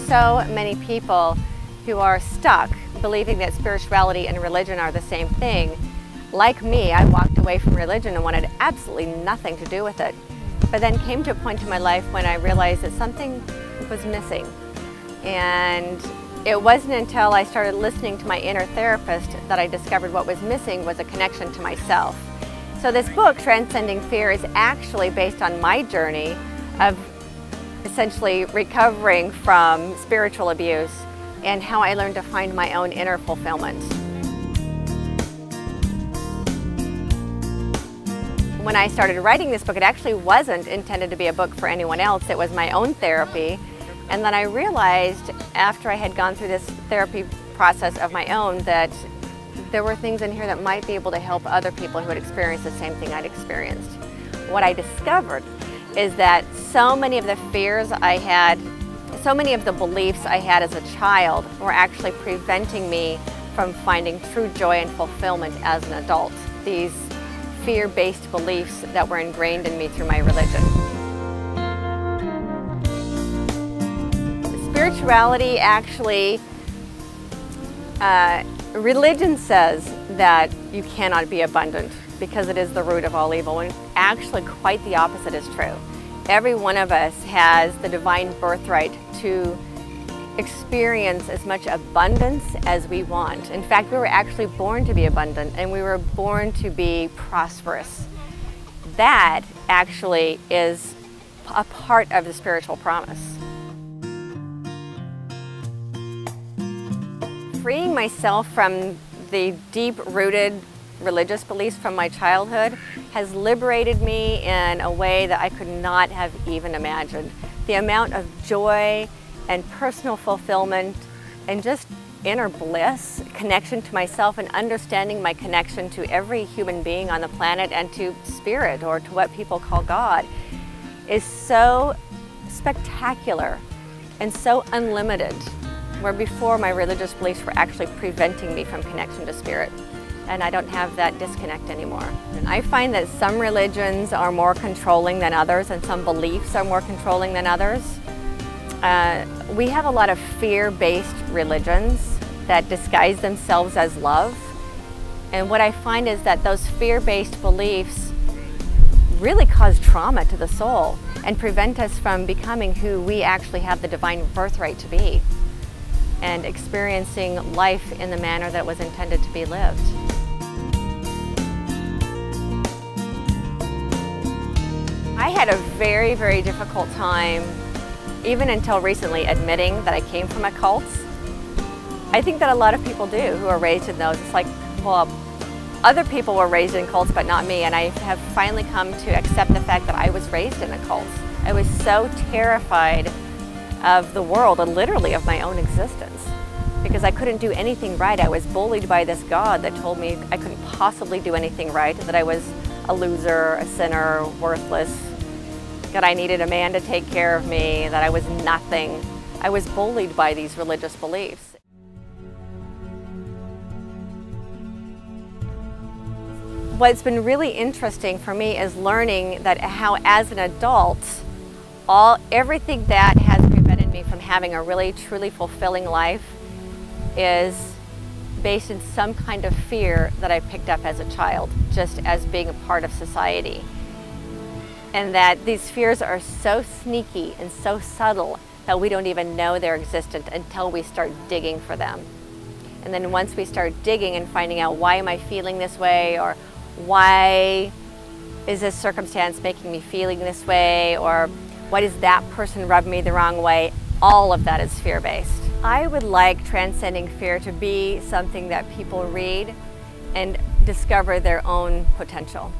so many people who are stuck believing that spirituality and religion are the same thing. Like me, I walked away from religion and wanted absolutely nothing to do with it. But then came to a point in my life when I realized that something was missing. And it wasn't until I started listening to my inner therapist that I discovered what was missing was a connection to myself. So this book, Transcending Fear, is actually based on my journey of essentially recovering from spiritual abuse and how I learned to find my own inner fulfillment. When I started writing this book, it actually wasn't intended to be a book for anyone else. It was my own therapy. And then I realized after I had gone through this therapy process of my own that there were things in here that might be able to help other people who had experienced the same thing I'd experienced. What I discovered is that so many of the fears I had, so many of the beliefs I had as a child were actually preventing me from finding true joy and fulfillment as an adult. These fear-based beliefs that were ingrained in me through my religion. Spirituality actually, religion says that you cannot be abundant because it is the root of all evil, when actually quite the opposite is true. Every one of us has the divine birthright to experience as much abundance as we want. In fact, we were actually born to be abundant and we were born to be prosperous. That actually is a part of the spiritual promise. Freeing myself from the deep-rooted religious beliefs from my childhood has liberated me in a way that I could not have even imagined. The amount of joy and personal fulfillment and just inner bliss, connection to myself and understanding my connection to every human being on the planet and to spirit, or to what people call God, is so spectacular and so unlimited, where before my religious beliefs were actually preventing me from connection to spirit. And I don't have that disconnect anymore. And I find that some religions are more controlling than others and some beliefs are more controlling than others. We have a lot of fear-based religions that disguise themselves as love. And what I find is that those fear-based beliefs really cause trauma to the soul and prevent us from becoming who we actually have the divine birthright to be and experiencing life in the manner that was intended to be lived. I had a very, very difficult time, even until recently, admitting that I came from a cult. I think that a lot of people do who are raised in those. It's like, well, other people were raised in cults, but not me, and I have finally come to accept the fact that I was raised in a cult. I was so terrified of the world, and literally of my own existence, because I couldn't do anything right. I was bullied by this God that told me I couldn't possibly do anything right, that I was a loser, a sinner, worthless, that I needed a man to take care of me, that I was nothing. I was bullied by these religious beliefs. What's been really interesting for me is learning that how, as an adult, everything that has prevented me from having a really truly fulfilling life is based in some kind of fear that I picked up as a child, just as being a part of society. And that these fears are so sneaky and so subtle that we don't even know they're existent until we start digging for them. And then once we start digging and finding out, why am I feeling this way, or why is this circumstance making me feeling this way, or why does that person rub me the wrong way, all of that is fear-based. I would like Transcending Fear to be something that people read and discover their own potential.